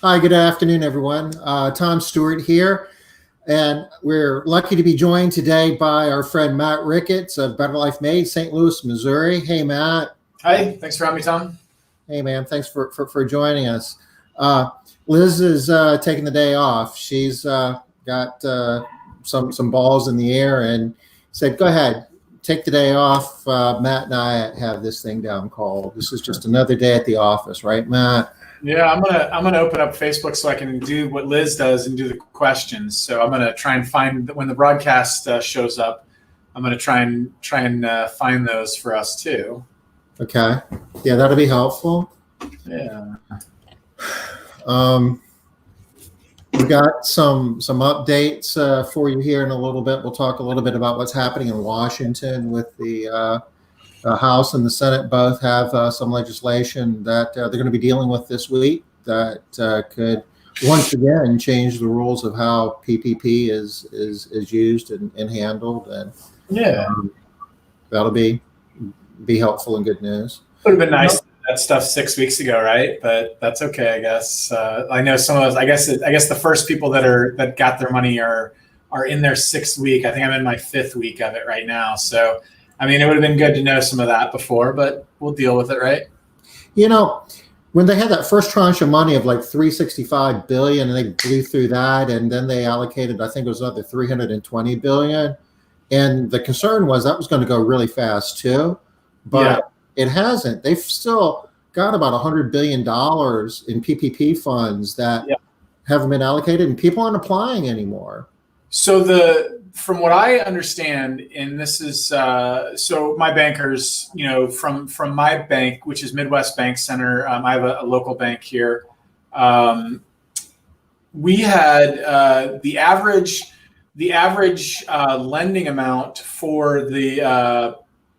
Hi, good afternoon, everyone. Tom Stewart here, and we're lucky to be joined today by our friend Matt Ricketts of Better Life Made, St. Louis, Missouri. Hey, Matt. Hi, thanks for having me, Tom. Hey, man. Thanks for joining us. Uh, Liz is taking the day off. She's got some balls in the air and said, "Go ahead, take the day off." Matt and I have this thing down called. This is just another day at the office, right, Matt? Yeah, I'm gonna open up Facebook so I can do what Liz does and do the questions. So I'm gonna try and find when the broadcast shows up. I'm gonna try and find those for us too. Okay. Yeah, that'll be helpful. Yeah. Um, we got some updates for you here in a little bit. We'll talk a little bit about what's happening in Washington with the House and the Senate both have some legislation that they're going to be dealing with this week that could once again change the rules of how PPP is used and handled, and Yeah. that'll be helpful and good news. Would have been nice to do that stuff 6 weeks ago, right? But that's okay, I guess. I know some of us. I guess the first people that got their money are in their 6th week. I think I'm in my 5th week of it right now. So, I mean, it would have been good to know some of that before, but we'll deal with it, right? You know, when they had that first tranche of money of like 365 billion, and they blew through that, and then they allocated, I think it was another 320 billion, and the concern was that was going to go really fast too, but it hasn't. They've still got about $100 billion in PPP funds that Yeah. haven't been allocated, and people aren't applying anymore. So from what I understand, and this is so my bankers, from my bank, which is Midwest Bank Center, I have a local bank here. We had the average lending amount for the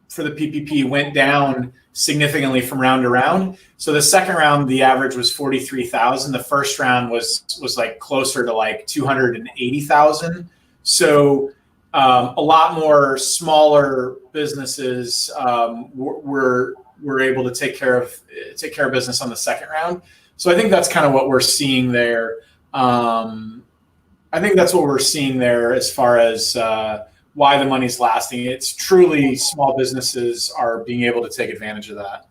PPP went down significantly from round to round. So the second round, the average was 43,000. The first round was like closer to like 280,000. So a lot more smaller businesses were able to take care of business on the second round. So I think that's kind of what we're seeing there. I think that's what we're seeing there as far as why the money's lasting. It's truly small businesses are being able to take advantage of that.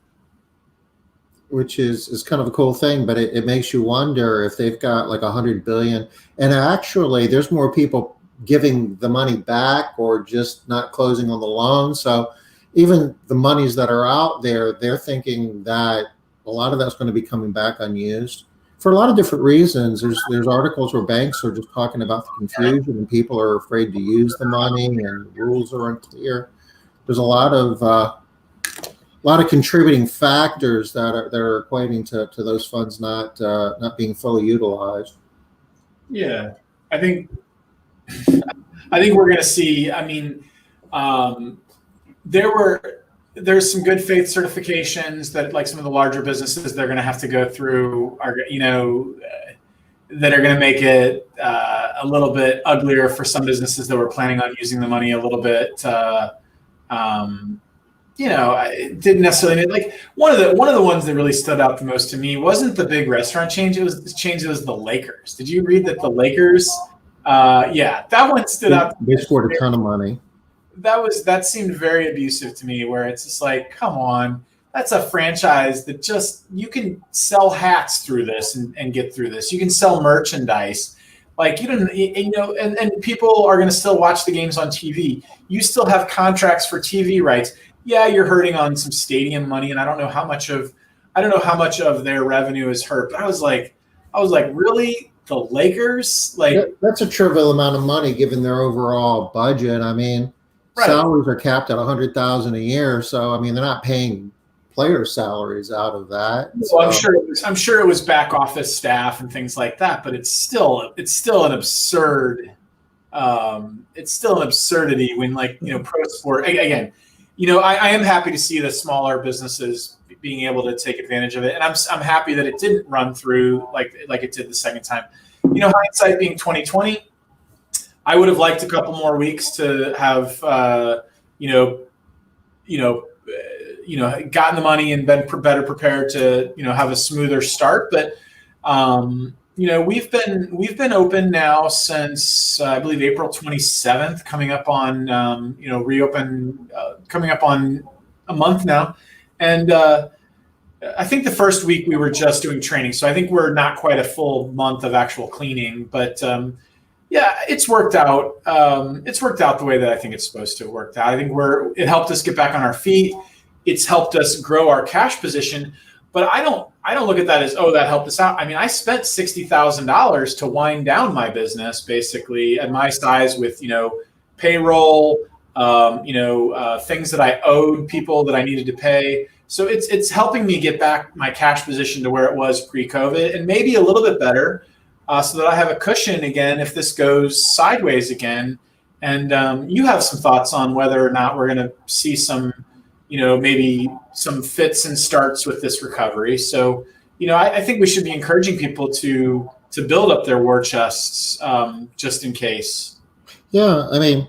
Which is kind of a cool thing, but it makes you wonder if they've got like 100 billion, and actually there's more people giving the money back or just not closing on the loan. So even the monies that are out there, they're thinking that a lot of that's going to be coming back unused for a lot of different reasons. There's articles where banks are just talking about the confusion and people are afraid to use the money and rules are unclear. There's a lot of contributing factors that are equating to those funds not being fully utilized. Yeah, I think we're going to see. I mean, there's some good faith certifications that like some of the larger businesses they're going to have to go through are that are going to make it a little bit uglier for some businesses that were planning on using the money a little bit. It didn't necessarily like one of the ones that really stood out the most to me wasn't the big restaurant change. It was the Lakers. Did you read that the Lakers? That one stood out. They scored a ton of money. That seemed very abusive to me, where it's just like, come on, that's a franchise that just you can sell hats through this and get through this. You can sell merchandise. Like and people are going to still watch the games on TV. You still have contracts for TV rights. Yeah, you're hurting on some stadium money, and I don't know how much of their revenue is hurt. But I was like, really, the Lakers? Like that's a trivial amount of money given their overall budget. I mean, right. Salaries are capped at $100,000 a year, so I mean they're not paying player salaries out of that. Well, I'm sure it was back office staff and things like that, but it's still an absurd. It's still an absurdity when pro sport again. I am happy to see the smaller businesses being able to take advantage of it, and I'm happy that it didn't run through like it did the second time. Hindsight being 2020, I would have liked a couple more weeks to have gotten the money and been better prepared to have a smoother start. But We've been open now since I believe April 27th, coming up on reopen coming up on a month now, and I think the first week we were just doing training, so I think we're not quite a full month of actual cleaning, but yeah, it's worked out. It's worked out the way that I think it's supposed to have worked out. I think it helped us get back on our feet. It's helped us grow our cash position. But I don't look at that as, oh, that helped us out. I mean, I spent $60,000 to wind down my business basically at my size with, payroll, things that I owed people that I needed to pay. So it's helping me get back my cash position to where it was pre-COVID and maybe a little bit better, so that I have a cushion again if this goes sideways again. And you have some thoughts on whether or not we're going to see some, maybe some fits and starts with this recovery. So, I think we should be encouraging people to build up their war chests, just in case. Yeah, I mean,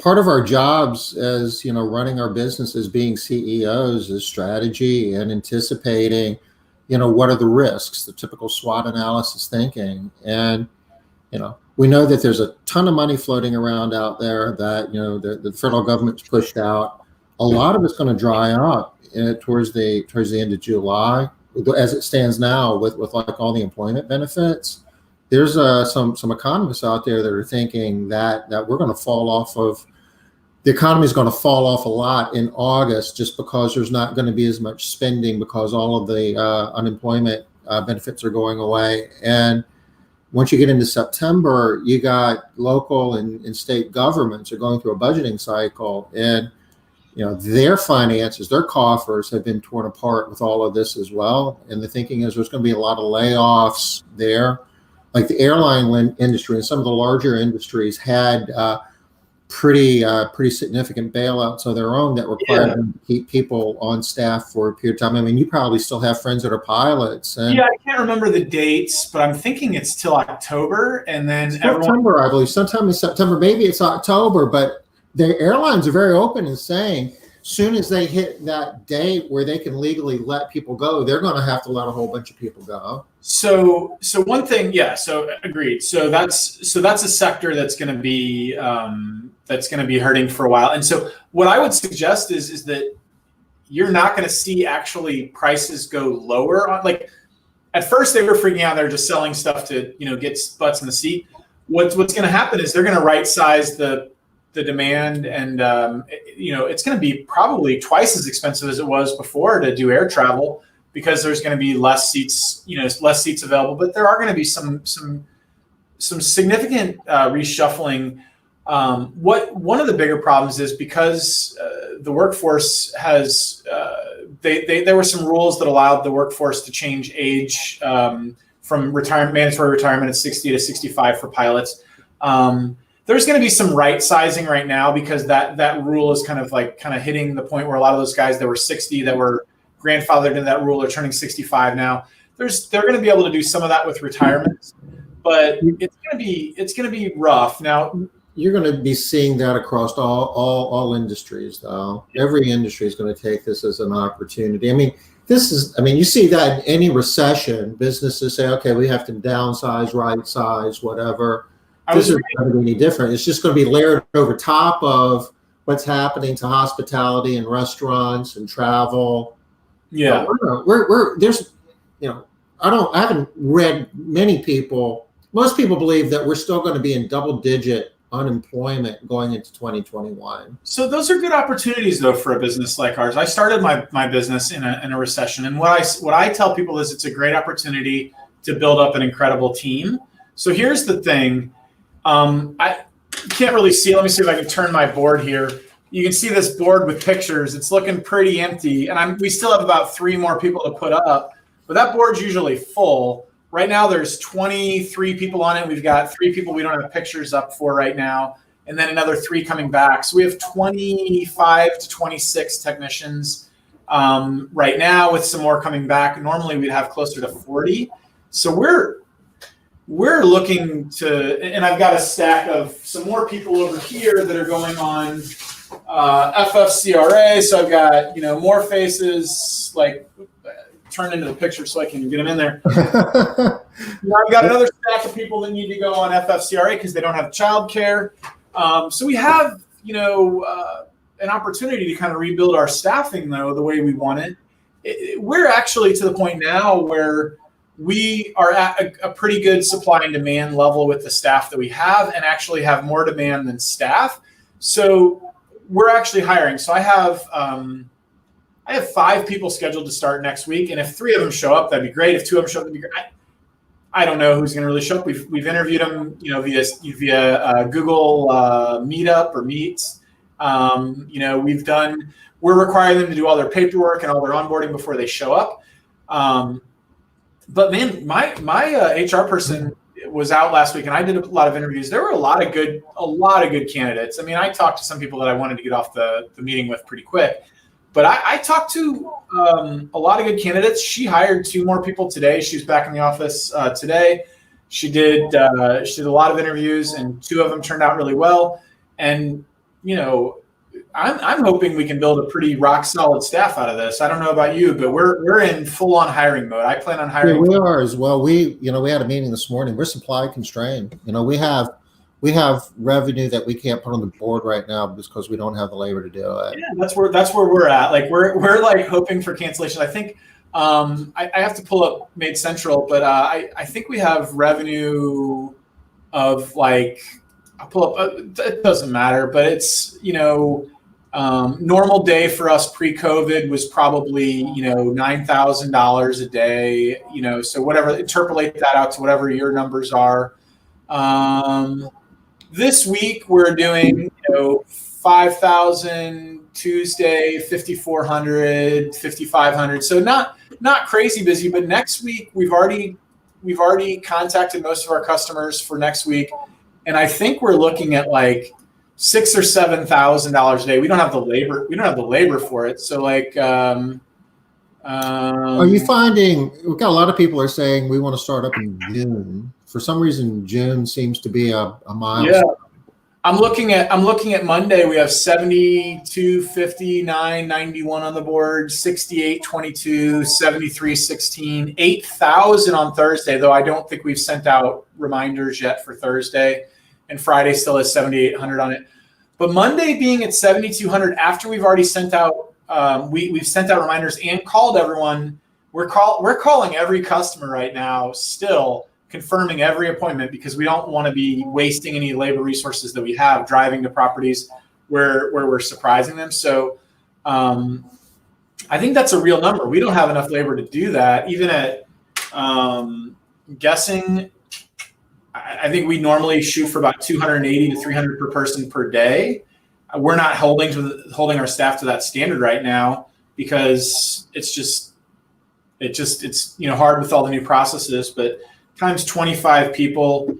part of our jobs as running our business as being CEOs is strategy and anticipating, what are the risks, the typical SWOT analysis thinking. And we know that there's a ton of money floating around out there that the federal government's pushed out. A lot of it's going to dry up towards the end of July, as it stands now with like all the employment benefits. There's some economists out there that are thinking that we're going to fall off of the economy is going to fall off a lot in August, just because there's not going to be as much spending because all of the unemployment benefits are going away. And once you get into September, you got local and state governments are going through a budgeting cycle, and their finances, their coffers have been torn apart with all of this as well. And the thinking is there's going to be a lot of layoffs there. Like the airline industry and some of the larger industries had pretty significant bailouts of their own that required them to keep people on staff for a period of time. I mean, you probably still have friends that are pilots. And I can't remember the dates, but I'm thinking it's till October, and then September, I believe, sometime in September. Maybe it's October, but the airlines are very open in saying soon as they hit that date where they can legally let people go, they're going to have to let a whole bunch of people go. So one thing, so agreed. So that's a sector that's going to be hurting for a while. And so what I would suggest is that you're not going to see actually prices go lower. Like at first they were freaking out; they're just selling stuff to get butts in the seat. What's going to happen is they're going to right size the demand, and it's going to be probably twice as expensive as it was before to do air travel, because there's going to be less seats available. But there are going to be some significant reshuffling. One of the bigger problems is because the workforce has there were some rules that allowed the workforce to change age from mandatory retirement at 60 to 65 for pilots. There's going to be some right sizing right now, because that rule is kind of hitting the point where a lot of those guys that were 60 that were grandfathered in that rule are turning 65 now. They're going to be able to do some of that with retirements, but it's going to be rough. Now you're going to be seeing that across all industries, though. Every industry is going to take this as an opportunity. I mean, you see that in any recession, businesses say, okay, we have to downsize, right size, whatever. This isn't going to be any different. It's just going to be layered over top of what's happening to hospitality and restaurants and travel. Yeah, I haven't read many people. Most people believe that we're still going to be in double-digit unemployment going into 2021. So those are good opportunities, though, for a business like ours. I started my business in a recession, and what I tell people is it's a great opportunity to build up an incredible team. So here's the thing. I can't really see. Let me see if I can turn my board here. You can see this board with pictures. It's looking pretty empty, and we still have about 3 more people to put up, but that board's usually full. Right now there's 23 people on it. We've got 3 people we don't have pictures up for right now, and then another 3 coming back. So we have 25 to 26 technicians right now, with some more coming back. Normally we'd have closer to 40. So we're looking to, and I've got a stack of some more people over here that are going on FFCRA. So I've got, more faces, like turn into the picture so I can get them in there. I've got another stack of people that need to go on FFCRA because they don't have childcare. So we have, an opportunity to kind of rebuild our staffing, though, the way we want it. We're actually to the point now where we are at a pretty good supply and demand level with the staff that we have, and actually have more demand than staff. So we're actually hiring. So I have 5 people scheduled to start next week, and if 3 of them show up, that'd be great. If 2 of them show up, that'd be great. I don't know who's going to really show up. We've interviewed them, via Google Meetup or Meets. We're requiring them to do all their paperwork and all their onboarding before they show up. But man, my HR person was out last week, and I did a lot of interviews. There were a lot of good candidates. I mean, I talked to some people that I wanted to get off the meeting with pretty quick, but I talked to a lot of good candidates. She hired 2 more people today. She was back in the office today. She did a lot of interviews, and 2 of them turned out really well. And I'm hoping we can build a pretty rock solid staff out of this. I don't know about you, but we're in full on hiring mode. I plan on hiring. Yeah, we are as well. We had a meeting this morning. We're supply constrained. We have revenue that we can't put on the board right now because we don't have the labor to do it. Yeah, that's where we're at. Like we're like hoping for cancellation. I think I have to pull up Made Central, but I think we have revenue of like, I'll pull up. It doesn't matter, but it's normal day for us pre-COVID was probably $9,000 a day. So whatever, interpolate that out to whatever your numbers are. This week we're doing 5,000 Tuesday, 5,400, 5,500. So not crazy busy, but next week we've already contacted most of our customers for next week. And I think we're looking at like $6,000 or $7,000 a day. We don't have the labor. We don't have the labor for it. So like, are you finding we've got a lot of people are saying we want to start up in June? For some reason, June seems to be a milestone. Yeah, I'm looking at Monday. We have 72, 59, 91 on the board, 68, 22, 73, 16, 8,000 on Thursday, though I don't think we've sent out reminders yet for Thursday. And Friday still has 7,800 on it. But Monday being at 7,200 after we've already sent out, we've sent out reminders and called everyone. We're calling every customer right now, still confirming every appointment, because we don't want to be wasting any labor resources that we have driving to properties where we're surprising them. So I think that's a real number. We don't have enough labor to do that. Even at guessing, I think we normally shoot for about 280 to 300 per person per day. We're not holding our staff to that standard right now because it's hard with all the new processes. But times 25 people,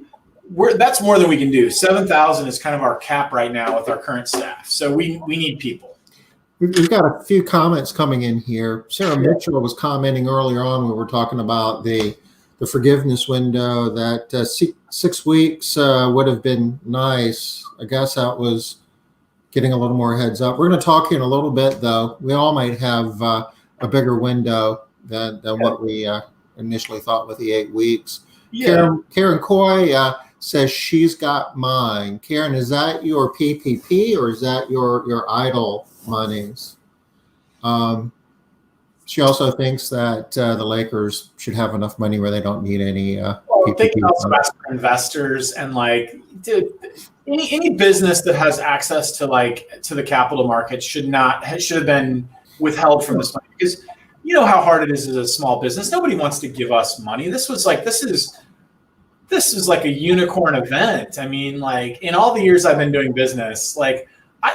that's more than we can do. 7,000 is kind of our cap right now with our current staff. So we need people. We've got a few comments coming in here. Sarah Mitchell was commenting earlier on when we were talking about the forgiveness window that 6 weeks would have been nice. I guess that was getting a little more heads up. We're going to talk here in a little bit, though. We all might have a bigger window than what we initially thought with the 8 weeks. Yeah. Karen Coy says she's got mine. Karen, is that your PPP or is that your idle monies? She also thinks that the Lakers should have enough money where they don't need any. They can also ask for investors and any business that has access to the capital markets should have been withheld from this money, because you know how hard it is as a small business. Nobody wants to give us money. This is like a unicorn event. I mean, in all the years I've been doing business,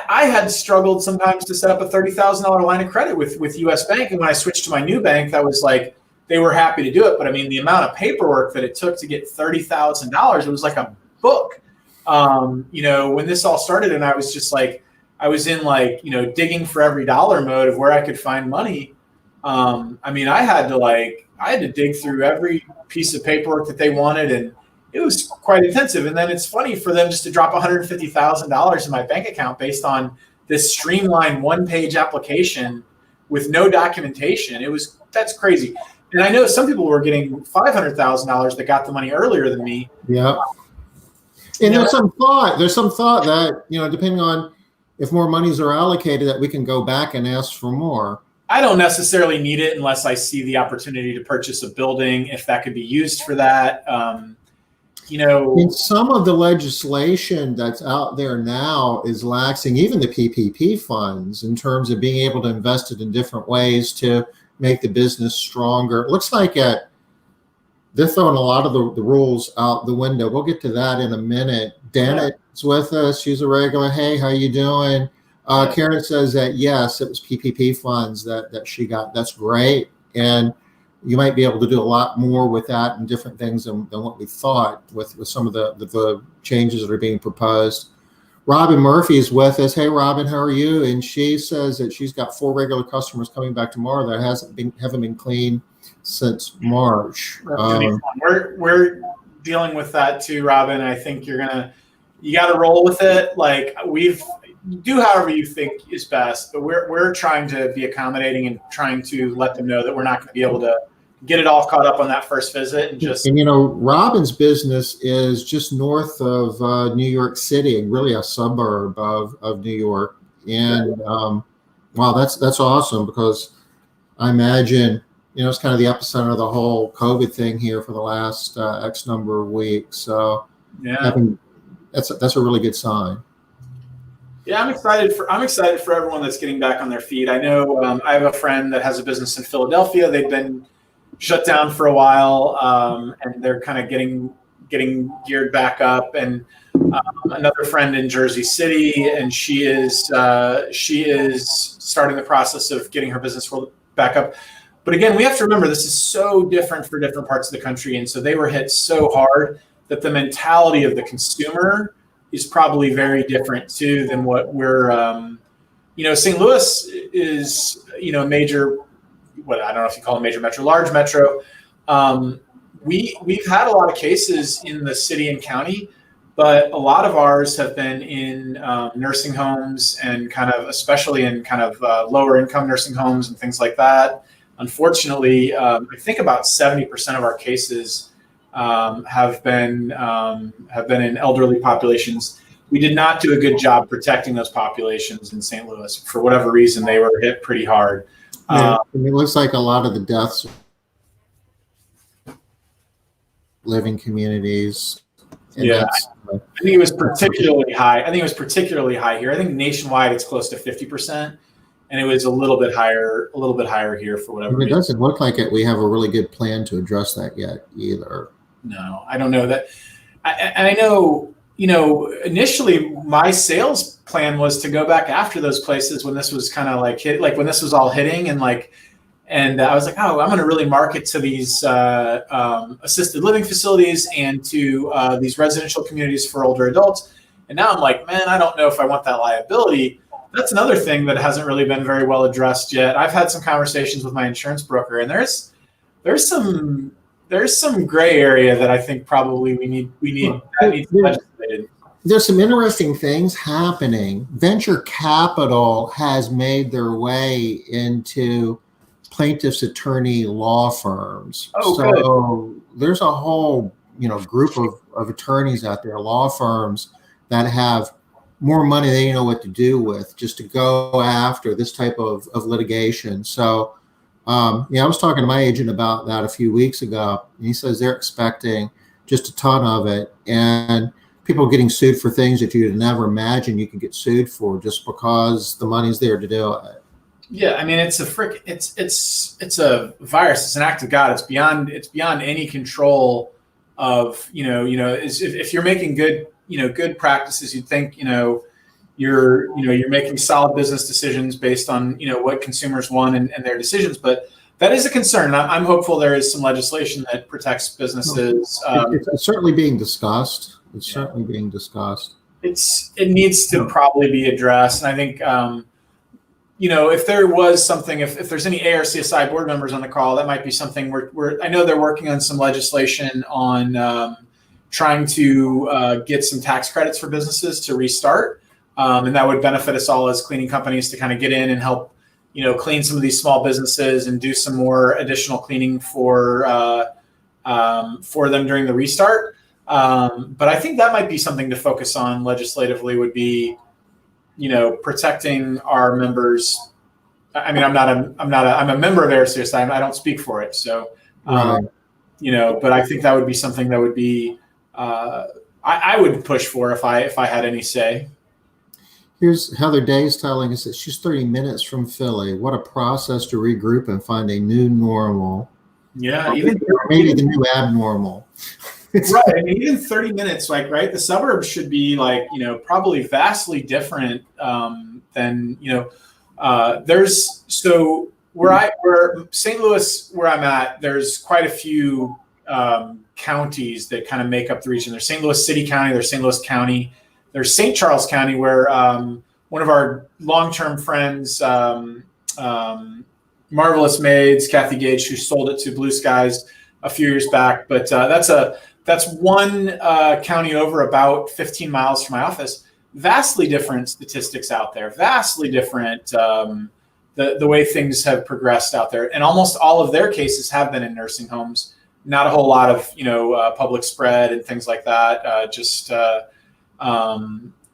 I had struggled sometimes to set up a $30,000 line of credit with US Bank. And when I switched to my new bank, that was they were happy to do it. But I mean, the amount of paperwork that it took to get $30,000, it was like a book. When this all started, and I was just I was in digging for every dollar mode of where I could find money. I mean, I had to dig through every piece of paperwork that they wanted, and it was quite intensive. And then it's funny for them just to drop $150,000 in my bank account based on this streamlined one-page application with no documentation. that's crazy. And I know some people were getting $500,000 that got the money earlier than me. Yeah. And there's some thought that, depending on if more monies are allocated, that we can go back and ask for more. I don't necessarily need it unless I see the opportunity to purchase a building, if that could be used for that. In some of the legislation that's out there now is laxing even the PPP funds in terms of being able to invest it in different ways to make the business stronger. It looks like they're throwing a lot of the rules out the window. We'll get to that in a minute. Danet's with us. She's a regular. Hey, how you doing? Karen says that, yes, it was PPP funds that she got. That's great. And you might be able to do a lot more with that and different things than what we thought with some of the changes that are being proposed. Robin Murphy is with us. Hey, Robin, how are you? And she says that she's got 4 regular customers coming back tomorrow that haven't been clean since March. We're dealing with that too, Robin. I think you got to roll with it. Like, do however you think is best, but we're trying to be accommodating and trying to let them know that we're not going to be able to get it all caught up on that first visit and Robin's business is just north of New York City, and really a suburb of New York. And wow, that's awesome, because I imagine it's kind of the epicenter of the whole COVID thing here for the last X number of weeks. So yeah, that's a really good sign. Yeah, I'm excited for everyone that's getting back on their feet. I know I have a friend that has a business in Philadelphia. They've been shut down for a while, and they're kind of getting geared back up. And another friend in Jersey City, and she is starting the process of getting her business back up. But again, we have to remember this is so different for different parts of the country, and so they were hit so hard that the mentality of the consumer is probably very different too than what we're, St. Louis is, a major, I don't know if you call it a major metro, large metro. We've had a lot of cases in the city and county, but a lot of ours have been in nursing homes and especially in lower income nursing homes and things like that. Unfortunately, I think about 70% of our cases have been in elderly populations. We did not do a good job protecting those populations in St. Louis. For whatever reason, they were hit pretty hard. Yeah, it looks like a lot of the deaths living communities. Yeah, I think it was particularly high. Here. I think nationwide it's close to 50%. And it was a little bit higher here for whatever reason. It doesn't look like it. We have a really good plan to address that yet either. No, I don't know that. I know, initially my sales plan was to go back after those places when this was kind of when this was all hitting, and I was like, oh, I'm going to really market to these assisted living facilities and to these residential communities for older adults. And now I'm like, man, I don't know if I want that liability. That's another thing that hasn't really been very well addressed yet. I've had some conversations with my insurance broker, and there's some gray area that I think probably we need legislated. There's some interesting things happening. Venture capital has made their way into plaintiff's attorney law firms. There's a whole group of attorneys out there, law firms, that have more money than you know what to do with, just to go after this type of litigation. So I was talking to my agent about that a few weeks ago, and he says they're expecting just a ton of it, and people getting sued for things that you'd never imagine you could get sued for just because the money's there to do it. Yeah, I mean, it's a virus. It's an act of God. It's beyond any control of if you're making good practices, you'd think you're making solid business decisions based on what consumers want and their decisions. But that is a concern. I'm hopeful there is some legislation that protects businesses. It's certainly being discussed. It needs to probably be addressed. And I think if there was something, if there's any ARCSI board members on the call, that might be something I know they're working on some legislation on trying to get some tax credits for businesses to restart. And that would benefit us all as cleaning companies to kind of get in and help, clean some of these small businesses and do some more additional cleaning for them during the restart. But I think that might be something to focus on legislatively, would be, protecting our members. I mean, I'm a member of Airseus. I don't speak for it. So, Right. but I think that would be something that would be, I would push for if I had any say. Here's Heather Day's telling us that she's 30 minutes from Philly. What a process to regroup and find a new normal. Yeah, Or maybe the new abnormal. Right. I mean, even 30 minutes, right? The suburbs should be probably vastly different than, there's, so where St. Louis, where I'm at, there's quite a few counties that kind of make up the region. There's St. Louis City County, there's St. Louis County, there's St. Charles County, where one of our long-term friends, Marvelous Maids, Kathy Gage, who sold it to Blue Skies a few years back. But that's one county over, about 15 miles from my office. Vastly different statistics out there, vastly different the way things have progressed out there. And almost all of their cases have been in nursing homes. Not a whole lot of, public spread and things like that,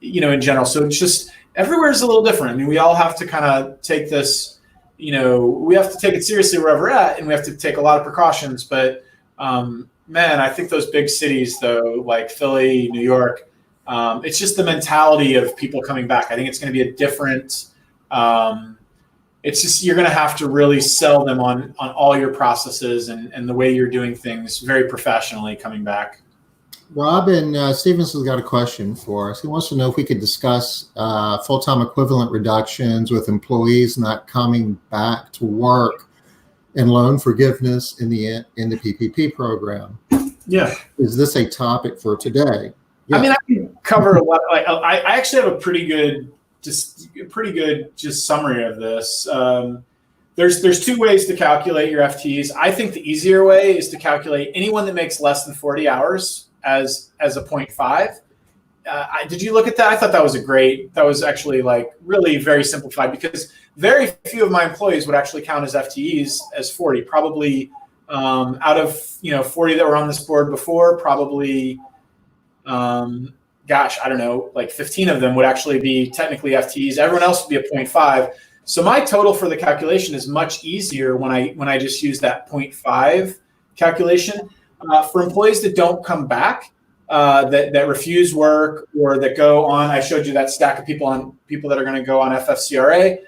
in general. So it's just, everywhere is a little different. I mean, we all have to kind of take this, we have to take it seriously wherever we're at, and we have to take a lot of precautions. But man, I think those big cities, though, like Philly, New York, it's just the mentality of people coming back. I think it's going to be a different, it's just, you're going to have to really sell them on all your processes and the way you're doing things very professionally coming back. Robin Stevenson's got a question for us. He wants to know if we could discuss full-time equivalent reductions with employees not coming back to work and loan forgiveness in the PPP program. Yeah. Is this a topic for today? Yeah. I mean, I can cover a lot. I actually have a pretty good summary of this. There's two ways to calculate your FTEs. I think the easier way is to calculate anyone that makes less than 40 hours as a 0.5. Did you look at that? I thought that was actually really very simplified, because very few of my employees would actually count as FTEs as 40. Probably out of 40 that were on this board before, probably I don't know, 15 of them would actually be technically FTEs. Everyone else would be a 0.5. So my total for the calculation is much easier when I just use that 0.5 calculation. For employees that don't come back, that refuse work, or that go on, I showed you that stack of people that are going to go on FFCRA.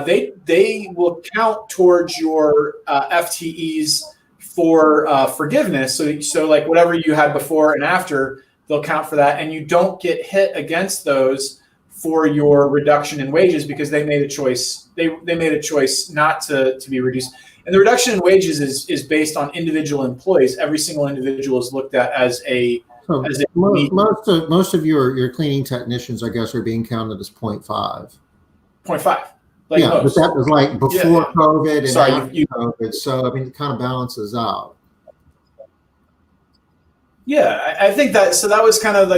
They will count towards your FTEs for forgiveness. So whatever you had before and after, they'll count for that, and you don't get hit against those for your reduction in wages, because they made a choice. They made a choice not to be reduced. And the reduction in wages is based on individual employees. Every single individual is looked at as a most of your cleaning technicians, I guess, are being counted as 0.5. 0.5. But that was before COVID and after COVID. So I mean, it kind of balances out. Yeah, I think that. So that was kind of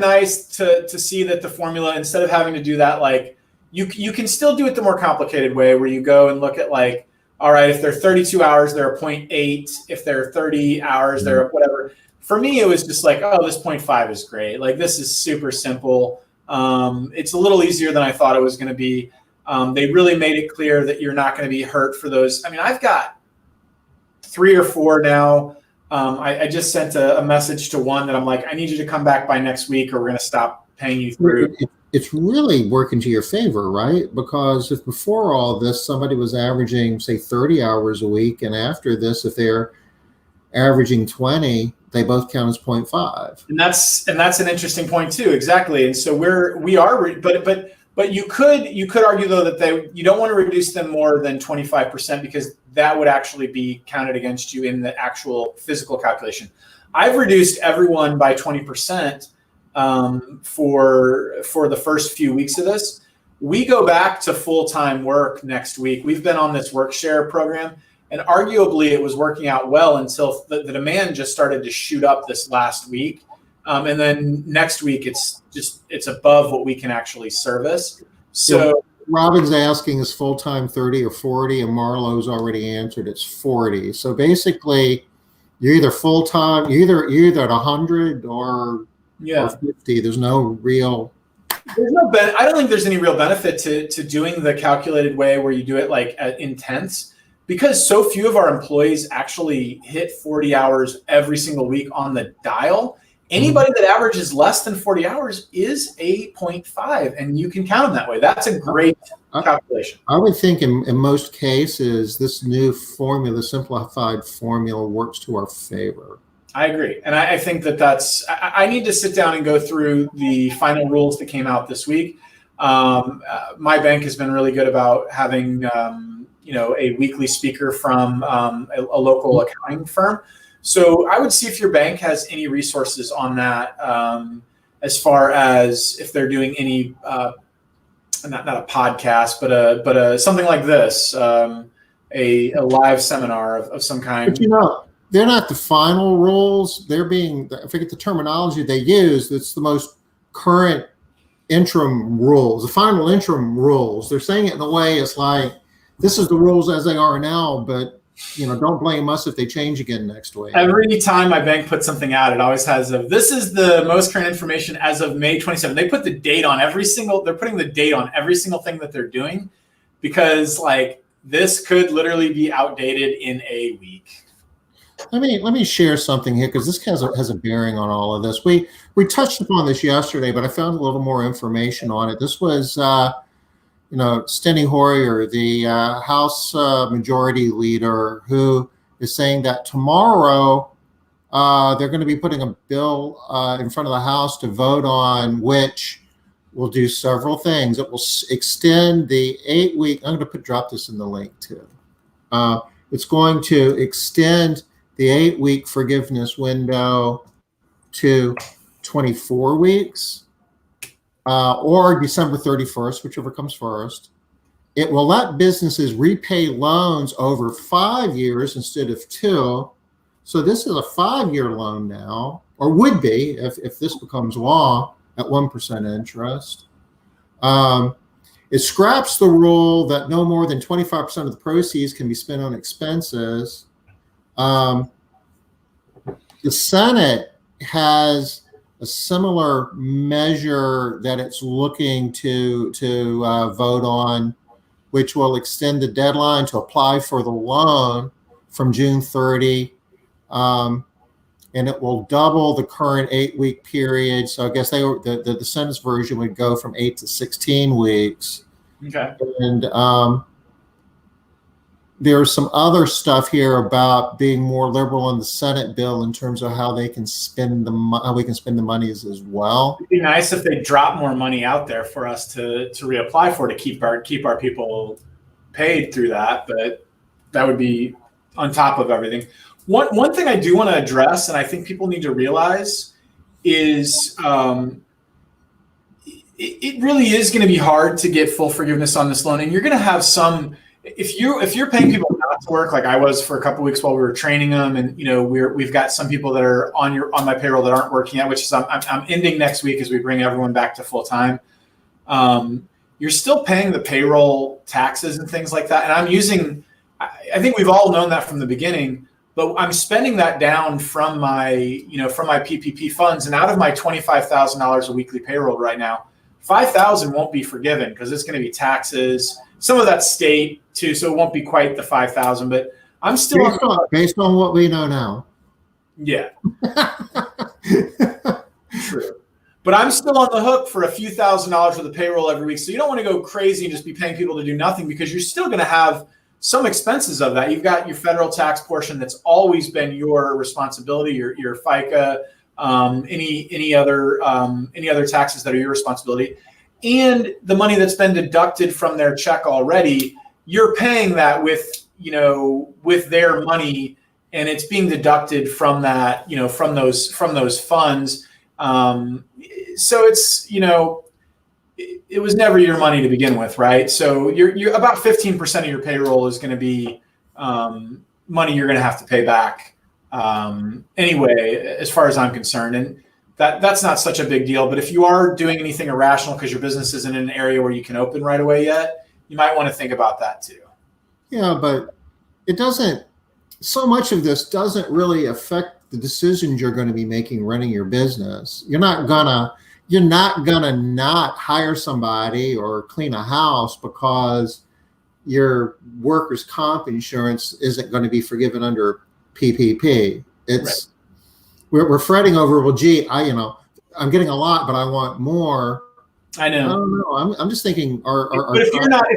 nice to see that the formula, instead of having to do that, you can still do it the more complicated way, where you go and look at all right, if they're 32 hours, they're a 0.8. If they're 30 hours, they're whatever. For me, it was just this 0.5 is great. This is super simple. It's a little easier than I thought it was going to be. They really made it clear that you're not going to be hurt for those. I mean, I've got 3 or 4 now. I just sent a message to one that I'm I need you to come back by next week, or we're going to stop paying you through. It's really working to your favor, right? Because if before all this, somebody was averaging, say, 30 hours a week, and after this, if they're averaging 20, they both count as 0.5. And that's an interesting point too. Exactly. And so but you could argue, though, that you don't want to reduce them more than 25%, because that would actually be counted against you in the actual physical calculation. I've reduced everyone by 20% for the first few weeks of this. We go back to full-time work next week. We've been on this work share program, and arguably it was working out well until the demand just started to shoot up this last week. And then next week it's above what we can actually service. So Robin's asking is full-time 30 or 40, and Marlowe's already answered it's 40. So basically, you're either full-time, you're either at 100 or 50. There's no real. There's no I don't think there's any real benefit to doing the calculated way where you do it like at intense, because so few of our employees actually hit 40 hours every single week on the dial. Anybody that averages less than 40 hours is a 0.5, and you can count them that way. That's a great calculation. I would think in most cases, this new formula, simplified formula, works to our favor. I agree. And I think I need to sit down and go through the final rules that came out this week. My bank has been really good about having, a weekly speaker from a local accounting firm. So I would see if your bank has any resources on that, as far as if they're doing any, not a podcast, but something like this, a live seminar of some kind. But they're not the final rules. They're being, I forget the terminology they use. It's the most current interim rules, the final interim rules. They're saying it in a way it's like, this is the rules as they are now, but don't blame us if they change again next week. Every time my bank puts something out, it always has this is the most current information as of May 27th. They put the date on they're putting the date on every single thing that they're doing, because this could literally be outdated in a week. Let me share something here, because this has a bearing on all of this. We touched upon this yesterday, but I found a little more information on it. This was Steny Hoyer, the House Majority Leader, who is saying that tomorrow they're going to be putting a bill in front of the House to vote on, which will do several things. It will extend the 8-week. I'm going to drop this in the link too. It's going to extend the 8-week forgiveness window to 24 weeks. Or December 31st, whichever comes first. It will let businesses repay loans over 5 years instead of 2. So this is a 5-year loan now, or would be if this becomes law, at 1% interest. It scraps the rule that no more than 25% of the proceeds can be spent on expenses. The Senate has a similar measure that it's looking to vote on, which will extend the deadline to apply for the loan from June 30, and it will double the current 8-week period. So I guess the Senate's version would go from 8 to 16 weeks. Okay. And there's some other stuff here about being more liberal in the Senate bill in terms of how they can how we can spend the monies as well. It'd be nice if they drop more money out there for us to reapply for, to keep our people paid through that. But that would be on top of everything. One thing I do want to address, and I think people need to realize, is it really is going to be hard to get full forgiveness on this loan, and you're going to have some. If you're paying people not to work, like I was for a couple of weeks while we were training them, and we've got some people that are on my payroll that aren't working yet, which is I'm ending next week as we bring everyone back to full time. You're still paying the payroll taxes and things like that, and I think we've all known that from the beginning, but I'm spending that down from my PPP funds, and out of my $25,000 a weekly payroll right now, $5,000 won't be forgiven because it's going to be taxes. Some of that's state too, so it won't be quite the $5,000. But I'm still based on what we know now. Yeah, true. But I'm still on the hook for a few $1,000s for the payroll every week. So you don't want to go crazy and just be paying people to do nothing, because you're still going to have some expenses of that. You've got your federal tax portion that's always been your responsibility, your FICA, any other taxes that are your responsibility, and the money that's been deducted from their check already. You're paying that with their money, and it's being deducted from that, from those funds. So it's, it was never your money to begin with, right? So you're about 15% of your payroll is going to be money you're going to have to pay back anyway, as far as I'm concerned. And that's not such a big deal. But if you are doing anything irrational because your business isn't in an area where you can open right away yet, you might want to think about that too. Yeah, but it doesn't, so much of this doesn't really affect the decisions you're going to be making running your business. You're not gonna not hire somebody or clean a house because your workers' comp insurance isn't going to be forgiven under PPP. It's we're fretting over, well, gee, I'm getting a lot, but I want more. I know. I don't know. I'm just thinking, but if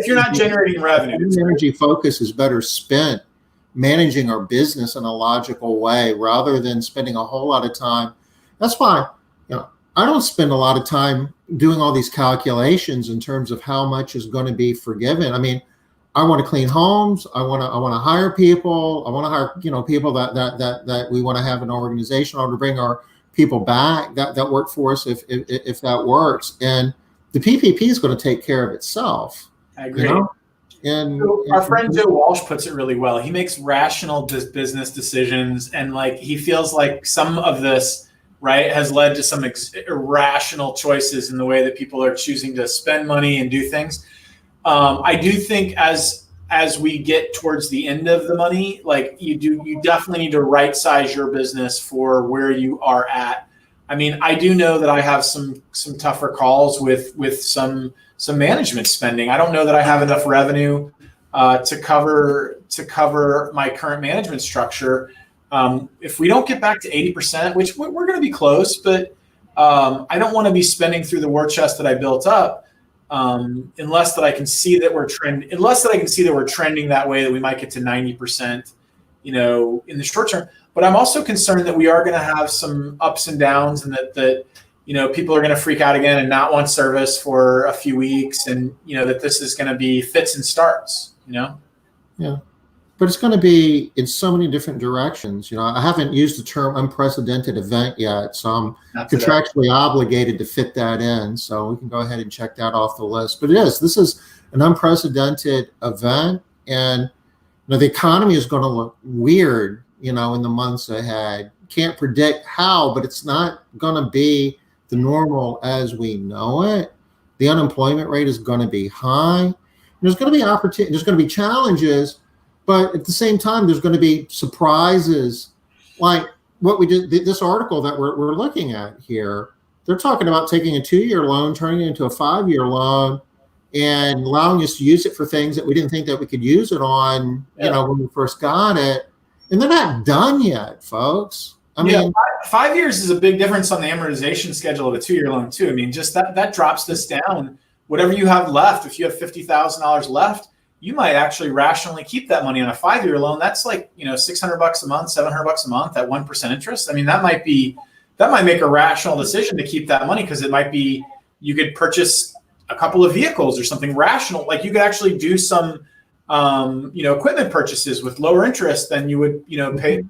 you're not generating revenue, energy focus is better spent managing our business in a logical way rather than spending a whole lot of time. That's why, I don't spend a lot of time doing all these calculations in terms of how much is going to be forgiven. I mean, I want to clean homes. I want to hire people. I want to hire, people that we want to have an organization. I want to bring our people back that work for us if that works. And the PPP is going to take care of itself. I agree. And so our friend Joe Walsh puts it really well. He makes rational business decisions, and he feels like some of this, right, has led to some irrational choices in the way that people are choosing to spend money and do things. I do think as we get towards the end of the money, you definitely need to right size your business for where you are at. I mean, I do know that I have some tougher calls with some management spending. I don't know that I have enough revenue to cover my current management structure. If we don't get back to 80%, which we're going to be close, but I don't want to be spending through the war chest that I built up unless that I can see that we're trending that way, that we might get to 90%, in the short term. But I'm also concerned that we are going to have some ups and downs, and that people are going to freak out again and not want service for a few weeks, and that this is going to be fits and starts. Yeah. But it's going to be in so many different directions. I haven't used the term unprecedented event yet, so I'm contractually obligated to fit that in. So we can go ahead and check that off the list. But this is an unprecedented event, and the economy is going to look weird, in the months ahead. Can't predict how, but it's not going to be the normal as we know it. The unemployment rate is going to be high. There's going to be opportunity. There's going to be challenges. But at the same time, there's going to be surprises, like what we did. This article that we're looking at here, they're talking about taking a 2-year loan, turning it into a 5-year loan, and allowing us to use it for things that we didn't think that we could use it on, when we first got it. And they're not done yet, folks. I mean, 5 years is a big difference on the amortization schedule of a 2-year loan too. I mean, just that drops this down. Whatever you have left, if you have $50,000 left, you might actually rationally keep that money on a 5-year loan. That's $600 a month, $700 a month at 1% interest. I mean, that might make a rational decision to keep that money, because it might be, you could purchase a couple of vehicles or something rational. Like you could actually do some, equipment purchases with lower interest than you would, pay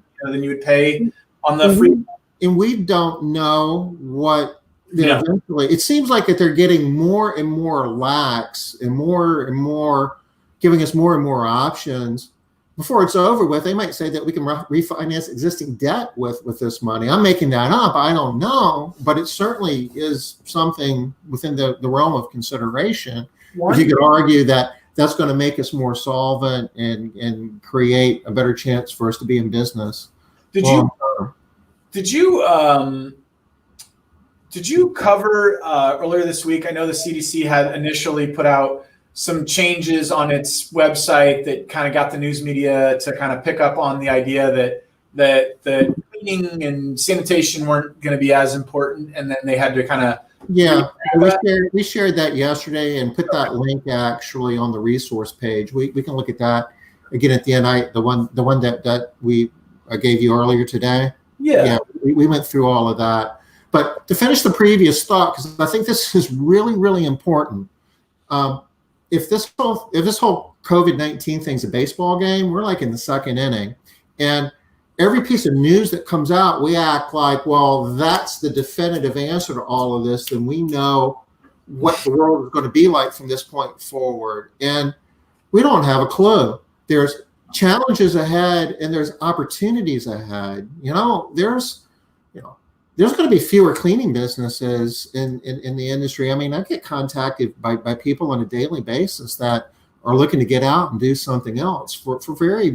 on the free. And we don't know what eventually. It seems like that they're getting more and more lax and more giving us more and more options. Before it's over with, they might say that we can refinance existing debt with this money. I'm making that up. I don't know, but it certainly is something within the realm of consideration. If you could argue that that's going to make us more solvent and create a better chance for us to be in business. Did you cover earlier this week? I know the CDC had initially put out some changes on its website that kind of got the news media to kind of pick up on the idea that the cleaning and sanitation weren't going to be as important, and then they had to kind of we shared that yesterday and put that link actually on the resource page. We can look at that again at the end. The one that I gave you earlier today. We went through all of that. But to finish the previous thought, because I think this is really, really important. If this whole COVID-19 thing's a baseball game, we're like in the second inning, and every piece of news that comes out, we act like, well, that's the definitive answer to all of this, then we know what the world is going to be like from this point forward. And we don't have a clue. There's challenges ahead and there's opportunities ahead. there's going to be fewer cleaning businesses in the industry. I mean, I get contacted by people on a daily basis that are looking to get out and do something else for very,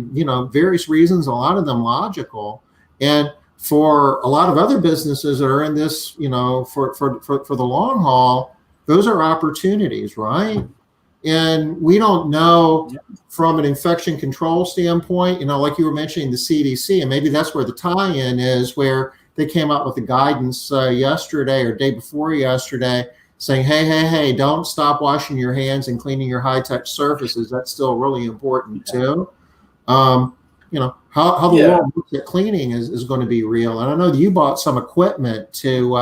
various reasons, a lot of them logical. And for a lot of other businesses that are in this, for the long haul, those are opportunities, right? And we don't know from an infection control standpoint, like you were mentioning the CDC, and maybe that's where the tie-in is, where they came out with the guidance yesterday or day before yesterday saying, hey, don't stop washing your hands and cleaning your high-touch surfaces. That's still really important too. How the world looks at cleaning is going to be real. And I know that you bought some equipment to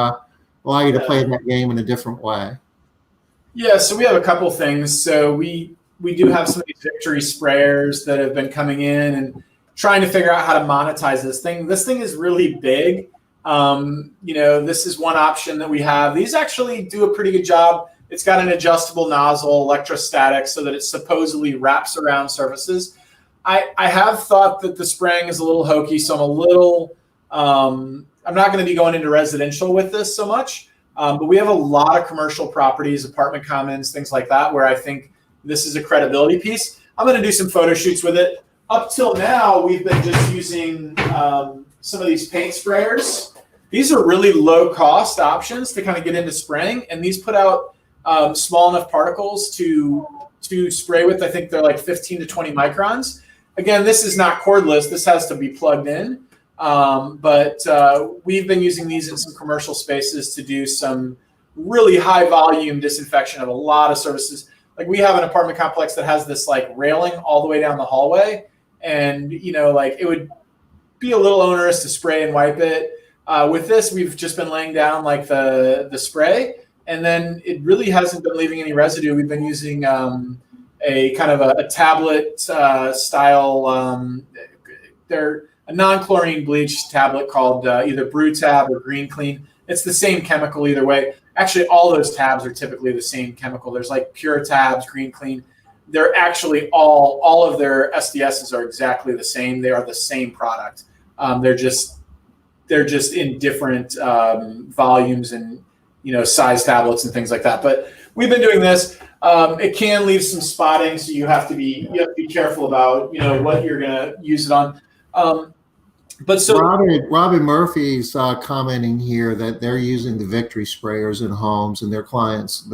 allow you to play that game in a different way. Yeah, so we have a couple things. So we do have some of these Victory sprayers that have been coming in and trying to figure out how to monetize this thing. This thing is really big. This is one option that we have. These actually do a pretty good job. It's got an adjustable nozzle, electrostatic, so that it supposedly wraps around surfaces. I have thought that the spraying is a little hokey, so I'm not going to be going into residential with this so much. But we have a lot of commercial properties, apartment commons, things like that, where I think this is a credibility piece. I'm going to do some photo shoots with it. Up till now, we've been just using some of these paint sprayers. These are really low-cost options to kind of get into spraying, and these put out small enough particles to spray with. I think they're like 15 to 20 microns. Again, this is not cordless. This has to be plugged in. But we've been using these in some commercial spaces to do some really high volume disinfection of a lot of surfaces. Like we have an apartment complex that has this like railing all the way down the hallway, and it would be a little onerous to spray and wipe it. With this, we've just been laying down like the spray, and then it really hasn't been leaving any residue. We've been using a kind of a tablet style. They're a non-chlorine bleach tablet called either Brew Tab or Green Clean. It's the same chemical either way. Actually, all those tabs are typically the same chemical. There's like Pure Tabs, Green Clean. They're actually all of their SDSs are exactly the same. They are the same product. They're just in different volumes and size tablets and things like that. But we've been doing this. It can leave some spotting, so you have to be careful about what you're gonna use it on. But so Robin Murphy's commenting here that they're using the Victory sprayers in homes, and their clients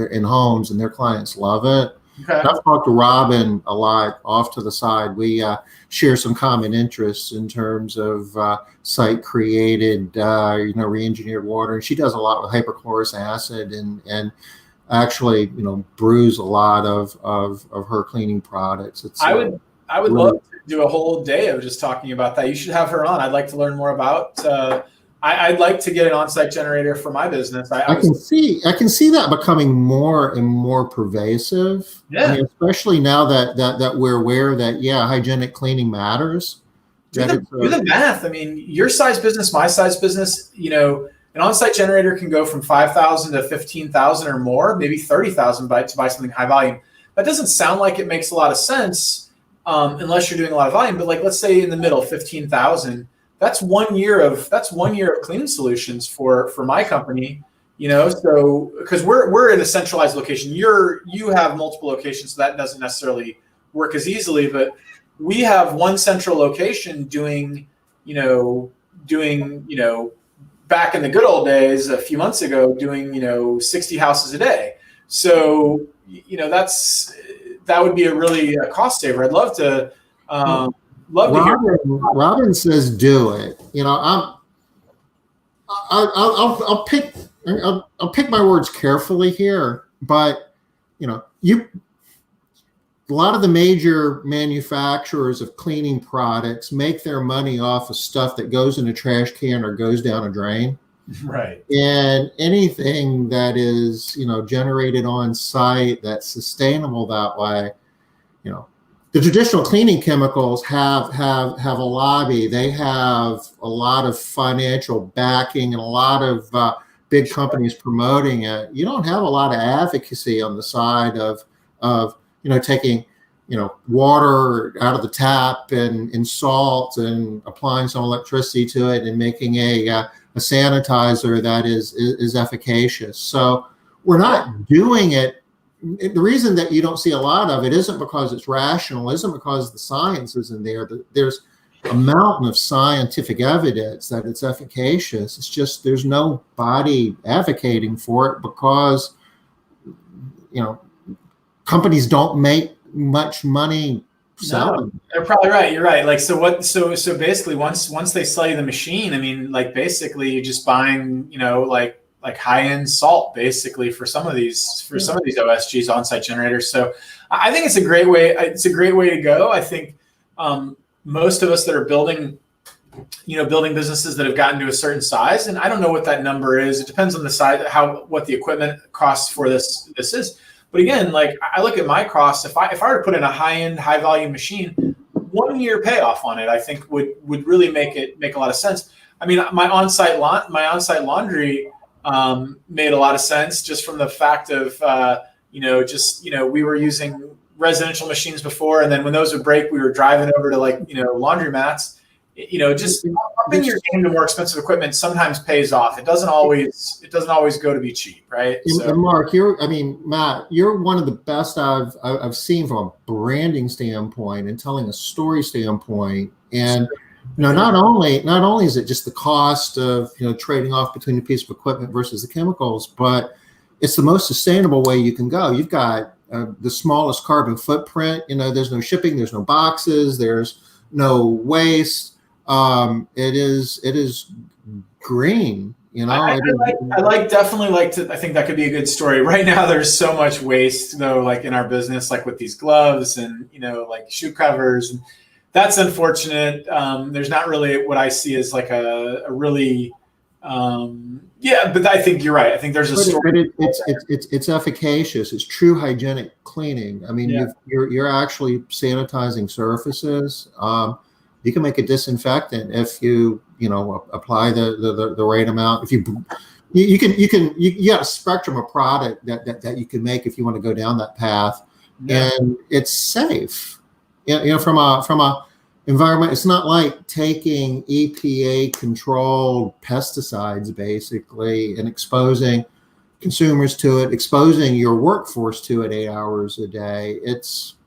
love it. Okay. I've talked to Robin a lot off to the side. We share some common interests in terms of site created, re-engineered water. And she does a lot with hypochlorous acid and actually, brews a lot of her cleaning products. I would really love to do a whole day of just talking about that. You should have her on. I'd like to learn more about. I'd like to get an on-site generator for my business. I can see that becoming more and more pervasive. Yeah, I mean, especially now that we're aware that hygienic cleaning matters. Do the math. I mean, your size business, my size business. An on-site generator can go from 5,000 to 15,000 or more, maybe 30,000 to buy something high volume. That doesn't sound like it makes a lot of sense unless you're doing a lot of volume. But like, let's say in the middle, 15,000. That's 1 year of cleaning solutions for my company. So because we're in a centralized location, you have multiple locations, so that doesn't necessarily work as easily. But we have one central location doing back in the good old days, a few months ago, doing 60 houses a day. So that would be a cost saver. I'd love to to hear. Robin says do it. I'll pick my words carefully here, but a lot of the major manufacturers of cleaning products make their money off of stuff that goes in a trash can or goes down a drain. Right. And anything that is, generated on site that's sustainable that way, the traditional cleaning chemicals have a lobby. They have a lot of financial backing and a lot of big companies promoting it. You don't have a lot of advocacy on the side of taking water out of the tap and salt and applying some electricity to it and making a a sanitizer that is efficacious. So we're not doing it. The reason that you don't see a lot of it isn't because it's rational, isn't because the science isn't there. There's a mountain of scientific evidence that it's efficacious. It's just there's no body advocating for it because, companies don't make much money selling. No, they're probably right. You're right. Like, so what? So basically, once they sell you the machine, I mean, like basically, you're just buying, like high end salt, basically for some of these OSGs, on-site generators. So I think it's a great way. It's a great way to go. I think most of us that are building businesses that have gotten to a certain size, and I don't know what that number is. It depends on the size, what the equipment costs for this is. But again, like I look at my costs, if I were to put in a high-end, high-volume machine, 1 year payoff on it, I think would really make a lot of sense. I mean, my on-site laundry made a lot of sense just from the fact of we were using residential machines before, and then when those would break, we were driving over to laundromats. Just upping your game to more expensive equipment sometimes pays off. It doesn't always go to be cheap, right? And Mark, Matt, you're one of the best I've seen from a branding standpoint and telling a story standpoint. And not only is it just the cost of trading off between a piece of equipment versus the chemicals, but it's the most sustainable way you can go. You've got the smallest carbon footprint. There's no shipping, there's no boxes, there's no waste. It is green, I think that could be a good story. Right now, there's so much waste though, like in our business, like with these gloves and, like shoe covers, and that's unfortunate. There's not really what I see as like a really, but I think you're right. I think there's a story. But it's efficacious. It's true hygienic cleaning. I mean, you're actually sanitizing surfaces. You can make a disinfectant if you apply the right amount. If you got a spectrum of product that you can make if you want to go down that path, and it's safe. From a environment, it's not like taking EPA controlled pesticides basically and exposing consumers to it, exposing your workforce to it 8 hours a day. It's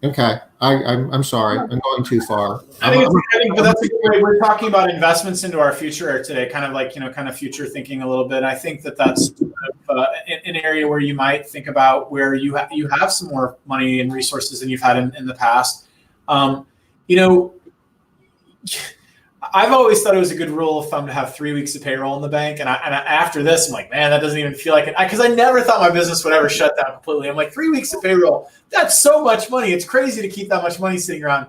okay. I'm sorry. I'm going too far. I think but that's a good way. We're talking about investments into our future today, kind of future thinking a little bit. I think that's an area where you might think about where you have some more money and resources than you've had in the past. I've always thought it was a good rule of thumb to have 3 weeks of payroll in the bank. And after this, I'm like, man, that doesn't even feel like it. Because I never thought my business would ever shut down completely. I'm like, 3 weeks of payroll, that's so much money. It's crazy to keep that much money sitting around.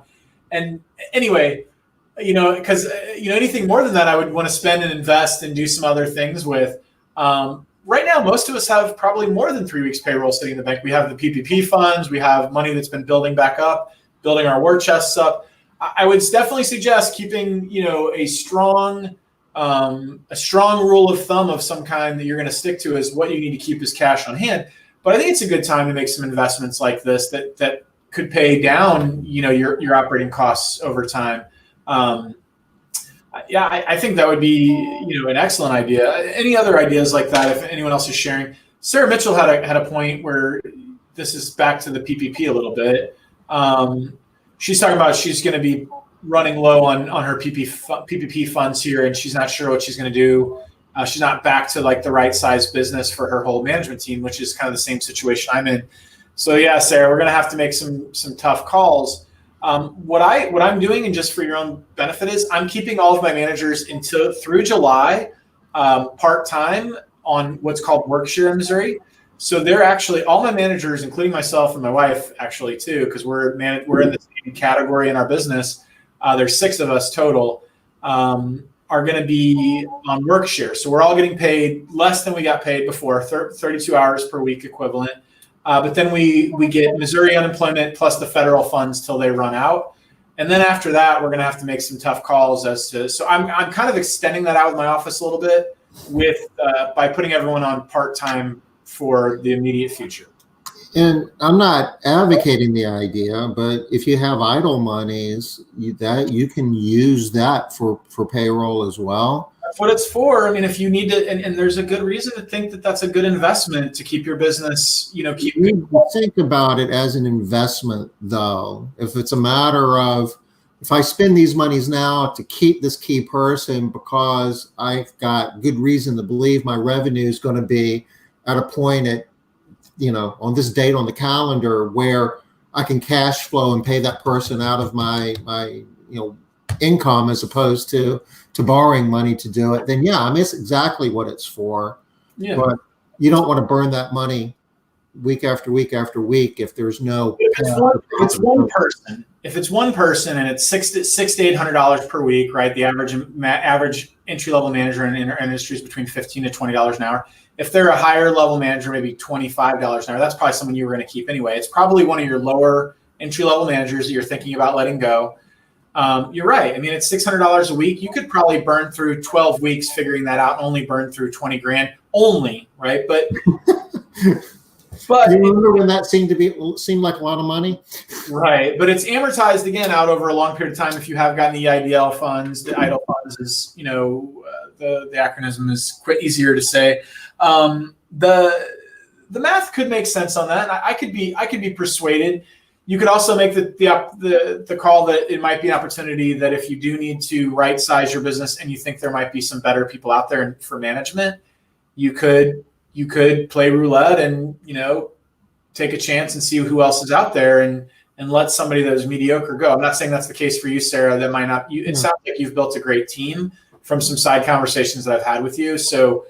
And anyway, because anything more than that, I would want to spend and invest and do some other things with. Right now, most of us have probably more than 3 weeks payroll sitting in the bank. We have the PPP funds. We have money that's been building back up, building our war chests up. I would definitely suggest keeping, a strong rule of thumb of some kind that you're going to stick to is what you need to keep as cash on hand. But I think it's a good time to make some investments like this that could pay down, your operating costs over time. I think that would be, an excellent idea. Any other ideas like that? If anyone else is sharing, Sarah Mitchell had a point where this is back to the PPP a little bit. She's talking about she's going to be running low on her PPP funds here, and she's not sure what she's going to do. She's not back to like the right size business for her whole management team, which is kind of the same situation I'm in. So yeah, Sarah, we're going to have to make some tough calls. What I'm doing, and just for your own benefit, is I'm keeping all of my managers through July part-time on what's called Workshare in Missouri. So they're actually, all my managers, including myself and my wife actually too, because we're in the same category in our business. There's 6 of us total, are going to be on Workshare. So we're all getting paid less than we got paid before, 32 hours per week equivalent. But then we get Missouri unemployment plus the federal funds till they run out. And then after that, we're going to have to make some tough calls so I'm kind of extending that out with my office a little bit by putting everyone on part-time for the immediate future. And I'm not advocating the idea, but if you have idle monies, you can use that for payroll as well. That's what it's for. I mean, if you need to, and there's a good reason to think that that's a good investment to keep your business, keep You need to think about it as an investment, though. If it's a matter of, if I spend these monies now to keep this key person because I've got good reason to believe my revenue is going to be at a point at, on this date on the calendar where I can cash flow and pay that person out of my income as opposed to borrowing money to do it, then yeah, I mean, it's exactly what it's for. yeah. But you don't want to burn that money week after week after week if there's no. If it's one person and it's $600 to $800 per week, right? The average entry level manager in our industry is between $15 to $20 an hour. If they're a higher level manager, maybe $25 an hour, that's probably someone you were going to keep anyway. It's probably one of your lower entry level managers that you're thinking about letting go. You're right. I mean, it's $600 a week. You could probably burn through 12 weeks figuring that out, only burn through 20 grand only, right? But you remember when that seemed like a lot of money? Right. But it's amortized again out over a long period of time. If you have gotten the IDL funds, the idle funds is, the acronym is quite easier to say. The math could make sense on that. I could be persuaded. You could also make the call that it might be an opportunity that if you do need to right size your business and you think there might be some better people out there for management, you could play roulette and take a chance and see who else is out there and let somebody that is mediocre go. I'm not saying that's the case for you, Sarah. That might not. It sounds like you've built a great team from some side conversations that I've had with you. So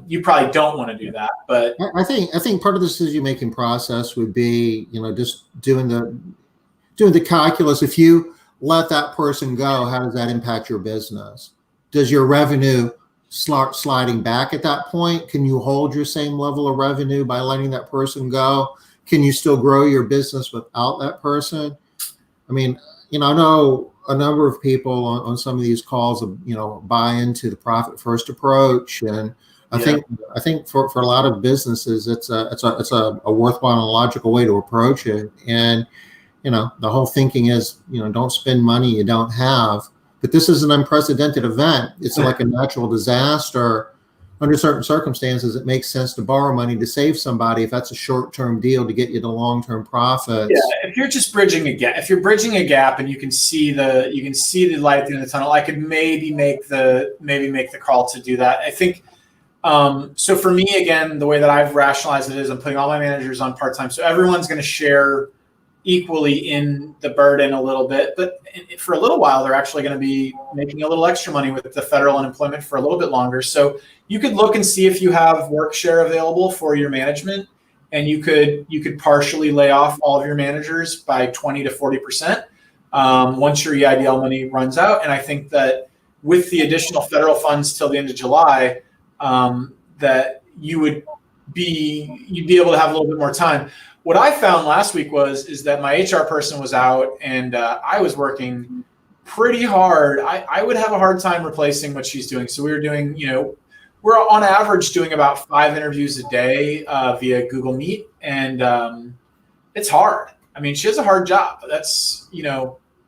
you probably don't want to do that, but I think part of the decision-making process would be, just doing the calculus. If you let that person go, how does that impact your business? Does your revenue start sliding back at that point? Can you hold your same level of revenue by letting that person go? Can you still grow your business without that person? I mean, I know a number of people on some of these calls, buy into the profit first approach, and I think for a lot of businesses, it's a worthwhile and logical way to approach it. And the whole thinking is, don't spend money you don't have. But this is an unprecedented event. It's like a natural disaster. Under certain circumstances, it makes sense to borrow money to save somebody if that's a short-term deal to get you the long-term profits. Yeah, if you're just bridging a gap, and you can see the light at the end of the tunnel, I could maybe make the call to do that. I think. So for me, again, the way that I've rationalized it is I'm putting all my managers on part-time. So everyone's going to share equally in the burden a little bit, but for a little while, they're actually going to be making a little extra money with the federal unemployment for a little bit longer. So you could look and see if you have work share available for your management, and you could partially lay off all of your managers by 20 to 40% once your EIDL money runs out. And I think that with the additional federal funds till the end of July, that you'd be able to have a little bit more time. What I found last week is that my HR person was out and I was working pretty hard. I would have a hard time replacing what she's doing. So we were doing, we're on average doing about 5 interviews a day via Google Meet. And it's hard. I mean, she has a hard job. That's,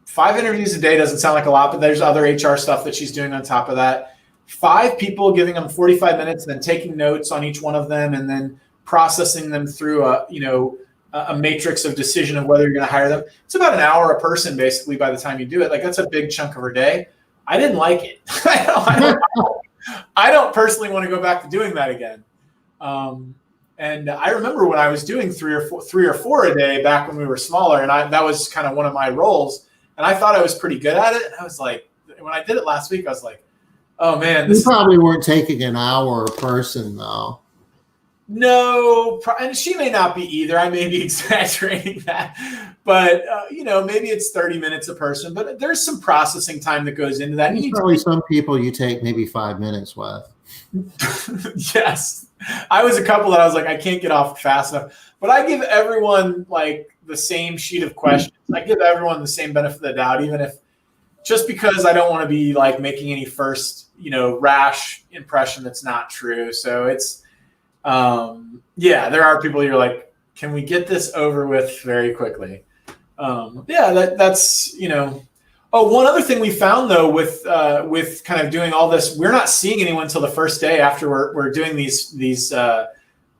5 interviews a day doesn't sound like a lot, but there's other HR stuff that she's doing on top of that. 5 people, giving them 45 minutes, then taking notes on each one of them, and then processing them through a matrix of decision of whether you're going to hire them. It's about an hour a person, basically, by the time you do it. Like, that's a big chunk of her day. I didn't like it. I don't personally want to go back to doing that again. And I remember when I was doing 3 or 4 a day back when we were smaller, and that was kind of one of my roles. And I thought I was pretty good at it. And I was like, when I did it last week, I was like, oh man, you probably weren't taking an hour a person though. No, and she may not be either. I may be exaggerating that, but maybe it's 30 minutes a person. But there's some processing time that goes into that. There's probably some people you take maybe 5 minutes with. Yes, I was a couple that I was like, I can't get off fast enough. But I give everyone like the same sheet of questions. I give everyone the same benefit of the doubt, even if. Just because I don't want to be like making any first, rash impression that's not true. So it's, there are people you're like, can we get this over with very quickly? That's. Oh, one other thing we found though with kind of doing all this, we're not seeing anyone until the first day after we're doing these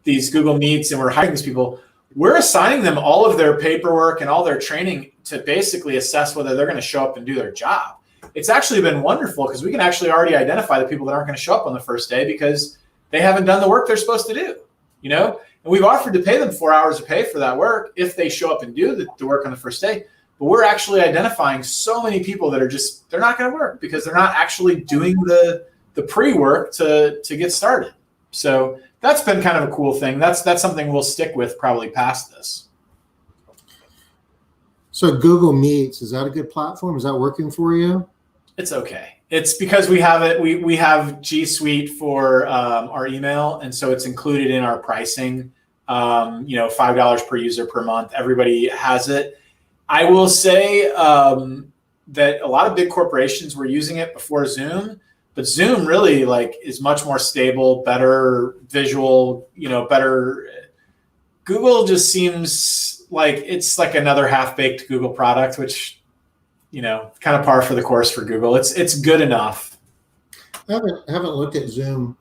Google Meets and we're hiring these people. We're assigning them all of their paperwork and all their training to basically assess whether they're going to show up and do their job. It's actually been wonderful because we can actually already identify the people that aren't going to show up on the first day because they haven't done the work they're supposed to do, and we've offered to pay them 4 hours of pay for that work if they show up and do the work on the first day. But we're actually identifying so many people that are they're not going to work because they're not actually doing the pre-work to get started. So that's been kind of a cool thing. That's something we'll stick with probably past this. So Google Meets, is that a good platform? Is that working for you? It's okay. It's because we have it. We have G Suite for our email, and so it's included in our pricing. $5 per user per month. Everybody has it. I will say that a lot of big corporations were using it before Zoom, but Zoom really is much more stable, better visual, better. Google just seems like it's like another half-baked Google product, which, kind of par for the course for Google. It's good enough. I haven't looked at Zoom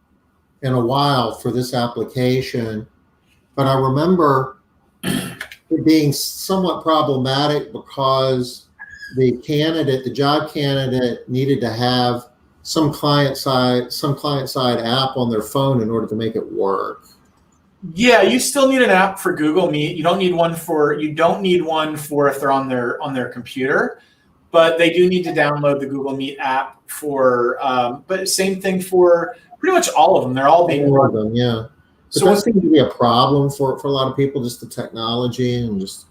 in a while for this application, but I remember it being somewhat problematic because the job candidate needed to have some client side app on their phone in order to make it work. Yeah, you still need an app for Google Meet. You don't need one for if they're on their computer, but they do need to download the Google Meet app for. But same thing for pretty much all of them. They're all being all of them, yeah. But so that seems to be a problem for a lot of people, just the technology and just.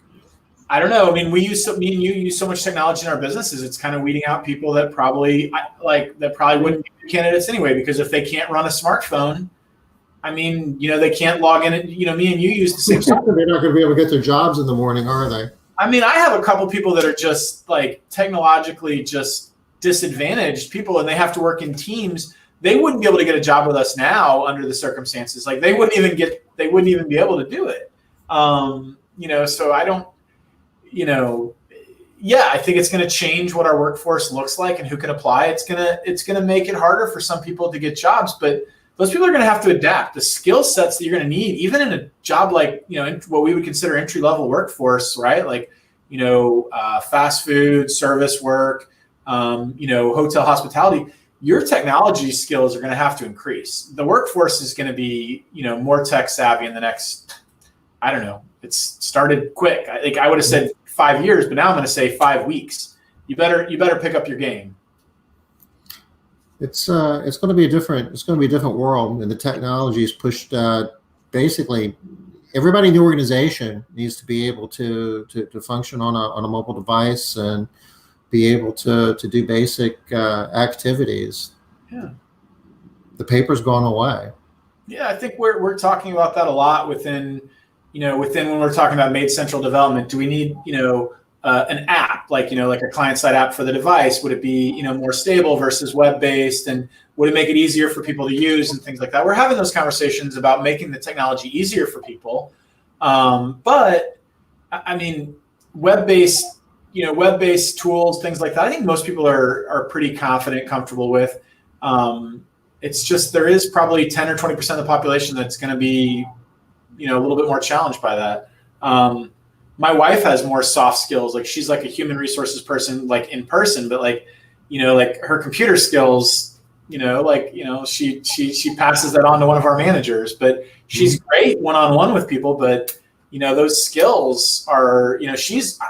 I don't know. I mean, me and you use so much technology in our businesses. It's kind of weeding out people that probably wouldn't be candidates anyway, because if they can't run a smartphone, I mean, they can't log in. Me and you use the same stuff. They're not going to be able to get their jobs in the morning, are they? I mean, I have a couple people that are just technologically just disadvantaged people, and they have to work in teams. They wouldn't be able to get a job with us now under the circumstances. They wouldn't even be able to do it. So I don't, I think it's going to change what our workforce looks like and who can apply. It's going to make it harder for some people to get jobs, but those people are going to have to adapt. The skill sets that you're going to need, even in a job like, what we would consider entry-level workforce, right? Fast food, service work, hotel hospitality, your technology skills are going to have to increase. The workforce is going to be, more tech savvy in the next, I don't know, it's started quick. I would have said 5 years, but now I'm going to say 5 weeks. You better pick up your game. It's going to be a different world, and the technology is pushed. Basically, everybody in the organization needs to be able to function on a mobile device and be able to do basic activities. Yeah, the paper's gone away. Yeah, I think we're talking about that a lot within when we're talking about Made Central development. Do we need an app like a client-side app for the device? Would it be more stable versus web-based, and would it make it easier for people to use and things like that? We're having those conversations about making the technology easier for people, but I mean, web-based tools, things like that, I think most people are pretty confident, comfortable with. It's just there is probably 10 or 20% of the population that's going to be a little bit more challenged by that. My wife has more soft skills. She's a human resources person, in person, but her computer skills, she passes that on to one of our managers, but she's great one-on-one with people. But, those skills are,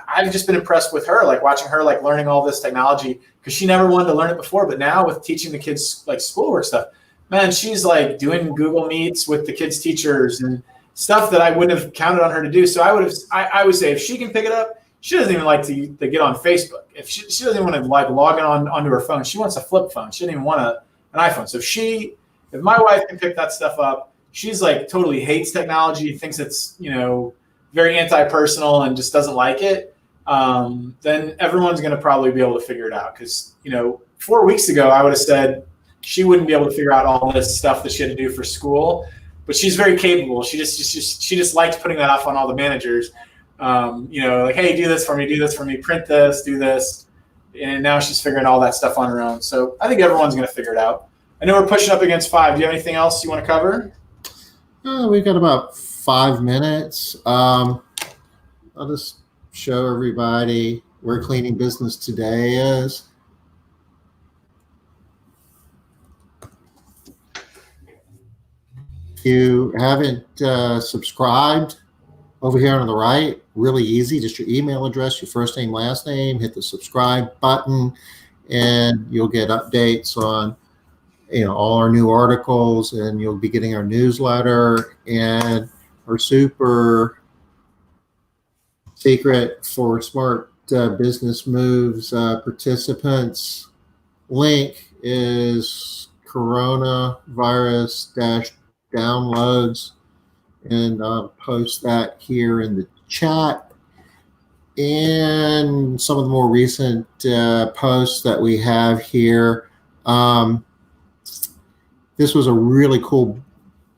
I've just been impressed with her, watching her, learning all this technology, because she never wanted to learn it before. But now with teaching the kids schoolwork stuff, man, she's doing Google Meets with the kids' teachers and stuff that I wouldn't have counted on her to do. So I would say if she can pick it up, she doesn't even like to get on Facebook. If she doesn't even want to log in onto her phone, she wants a flip phone. She doesn't even want an iPhone. So if my wife can pick that stuff up, she's totally hates technology, thinks it's, very anti-personal and just doesn't like it. Then everyone's going to probably be able to figure it out. Cause 4 weeks ago, I would have said she wouldn't be able to figure out all this stuff that she had to do for school. But she's very capable. She just likes putting that off on all the managers. Hey, do this for me, print this, do this. and now she's figuring all that stuff on her own. So I think everyone's going to figure it out. I know we're pushing up against 5. Do you have anything else you want to cover? We've got about 5 minutes. I'll just show everybody where cleaning business today is. If you haven't subscribed, over here on the right, really easy, just your email address, your first name, last name, hit the subscribe button, and you'll get updates on all our new articles, and you'll be getting our newsletter and our super secret for smart business moves participants. Link is coronavirus-downloads, and I'll post that here in the chat. And some of the more recent posts that we have here. This was a really cool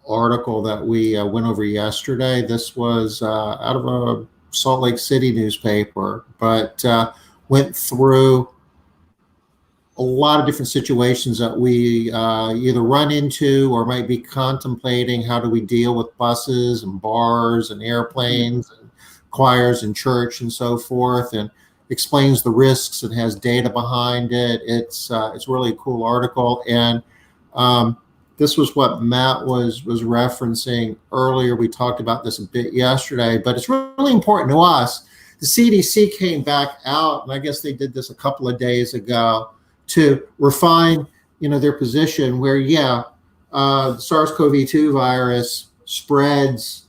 article that we went over yesterday. This was out of a Salt Lake City newspaper, but went through a lot of different situations that we either run into or might be contemplating. How do we deal with buses and bars and airplanes and choirs and church and so forth, and explains the risks and has data behind it. It's really a cool article. And this was what Matt was referencing earlier. We talked about this a bit yesterday, but it's really important to us. The CDC came back out, and I guess they did this a couple of days ago, to refine, their position where, the SARS-CoV-2 virus spreads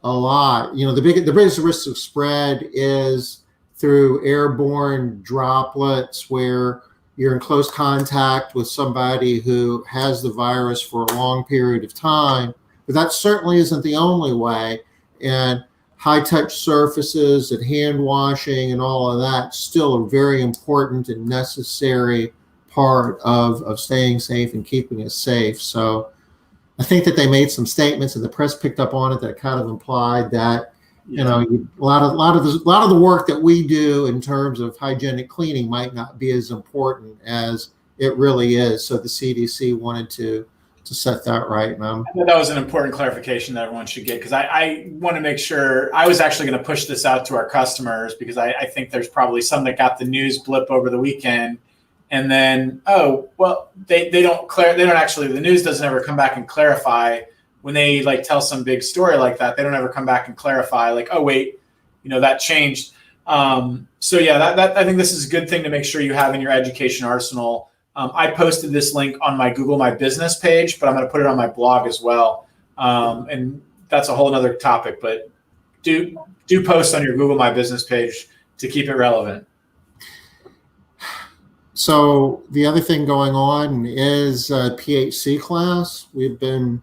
a lot. The biggest risk of spread is through airborne droplets, where you're in close contact with somebody who has the virus for a long period of time. But that certainly isn't the only way. And high-touch surfaces and hand washing and all of that still a very important and necessary part of staying safe and keeping us safe. So I think that they made some statements, and the press picked up on it, that kind of implied that a lot of the work that we do in terms of hygienic cleaning might not be as important as it really is. So the CDC wanted to set that right. And I thought that was an important clarification that everyone should get, because I want to make sure. I was actually going to push this out to our customers, because I think there's probably some that got the news blip over the weekend, and then they don't actually, the news doesn't ever come back and clarify when they tell some big story like that. They don't ever come back and clarify oh wait, that changed. So that I think this is a good thing to make sure you have in your education arsenal. I posted this link on my Google My Business page, but I'm going to put it on my blog as well. And that's a whole other topic, but do post on your Google My Business page to keep it relevant. So the other thing going on is PHC class. We've been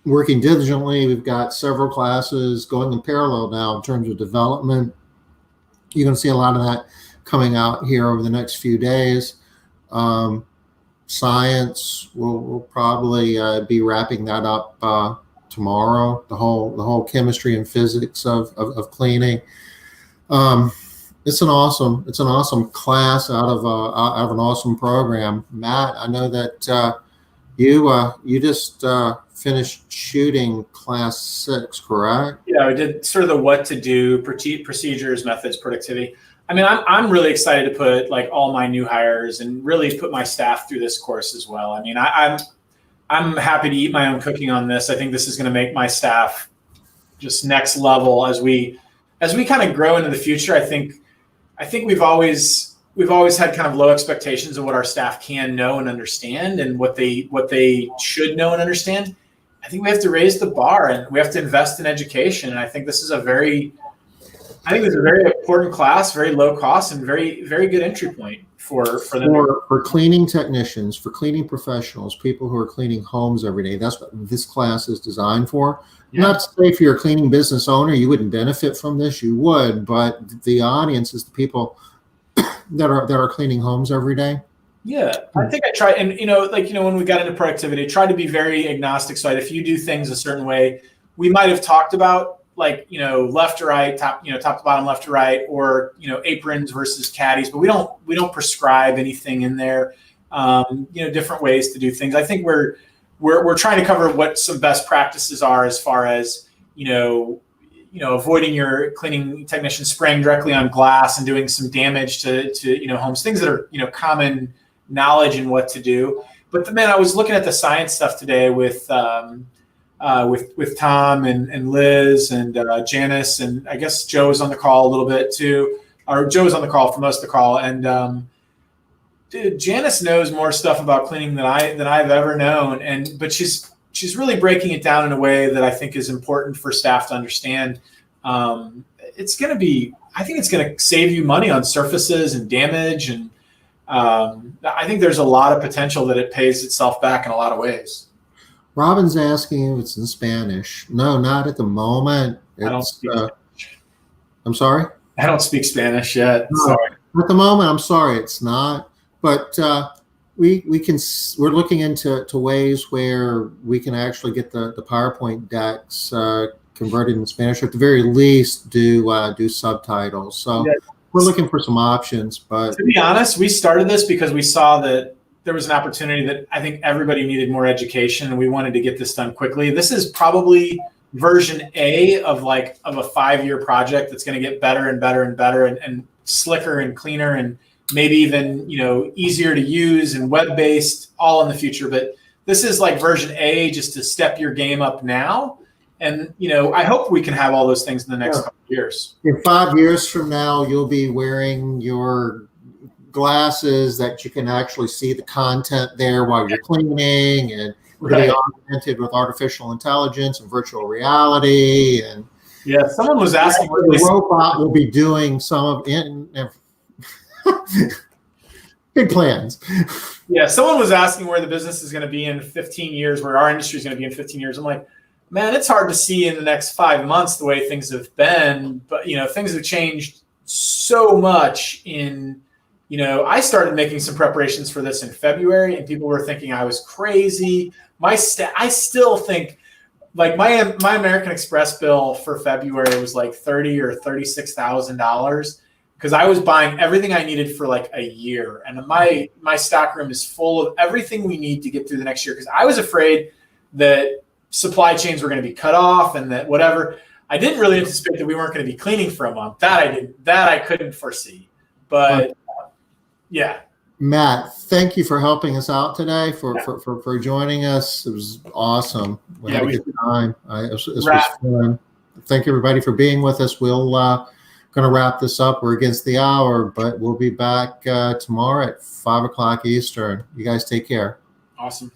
working diligently. We've got several classes going in parallel now in terms of development. You're going to see a lot of that coming out here over the next few days. Science, we'll probably be wrapping that up tomorrow. The whole chemistry and physics of cleaning. It's an awesome class out of an awesome program. Matt, I know that you just finished shooting class 6, correct? Yeah, we did sort of the what to do, procedures, methods, productivity. I mean, I'm really excited to put all my new hires and really put my staff through this course as well. I mean, I'm happy to eat my own cooking on this. I think this is going to make my staff just next level as we kind of grow into the future. I think we've always had kind of low expectations of what our staff can know and understand, and what they should know and understand. I think we have to raise the bar, and we have to invest in education. And I think this is a very important class, very low cost, and very, very good entry point for cleaning technicians, for cleaning professionals, people who are cleaning homes every day. That's what this class is designed for. Yeah. Not to say if you're a cleaning business owner, you wouldn't benefit from this. You would, but the audience is the people that are cleaning homes every day. Yeah, I think I tried, and when we got into productivity, I tried to be very agnostic. So if you do things a certain way, we might have talked about like, left to right, top to bottom, left to right, or, aprons versus caddies, but we don't prescribe anything in there. Different ways to do things. I think we're trying to cover what some best practices are as far as, avoiding your cleaning technician spraying directly on glass and doing some damage to homes, things that are, common knowledge and what to do. But man, I was looking at the science stuff today with Tom and Liz and Janice, and I guess Joe was on the call a little bit too, or Joe was on the call for most of the call. And dude, Janice knows more stuff about cleaning than I've ever known, but she's really breaking it down in a way that I think is important for staff to understand. I think it's going to save you money on surfaces and damage, and I think there's a lot of potential that it pays itself back in a lot of ways. Robin's asking if it's in Spanish. No, not at the moment. I don't speak Spanish. I'm sorry? I don't speak Spanish yet. No, sorry. At the moment, I'm sorry, it's not. But we're looking into ways where we can actually get the PowerPoint decks converted in Spanish, or at the very least do subtitles. So yeah, we're looking for some options. But to be honest, we started this because we saw that there was an opportunity that I think everybody needed more education, and we wanted to get this done quickly. This is probably version A of a 5-year project that's going to get better and better and better and slicker and cleaner and maybe even, easier to use and web-based all in the future. But this is like version A, just to step your game up now. And, I hope we can have all those things in the next couple of years. In 5 years from now, you'll be wearing your glasses that you can actually see the content there while you're cleaning, and it'll be augmented with artificial intelligence and virtual reality. And yeah, someone was asking where the robot will be doing some of it. Big plans. Yeah, someone was asking where the business is going to be in 15 years, where our industry is going to be in 15 years. I'm like, man, it's hard to see in the next 5 months the way things have been. But, things have changed so much I started making some preparations for this in February, and people were thinking I was crazy. I still think, like, my American Express bill for February was like $30,000 or $36,000 because I was buying everything I needed for like a year, and my stock room is full of everything we need to get through the next year, because I was afraid that supply chains were going to be cut off and that whatever. I didn't really anticipate that we weren't going to be cleaning for a month. That I couldn't foresee, but. Yeah. Matt, thank you for helping us out today, for joining us. It was awesome. We had a good time. This was fun. Thank you, everybody, for being with us. We'll going to wrap this up. We're against the hour, but we'll be back tomorrow at 5 o'clock Eastern. You guys take care. Awesome.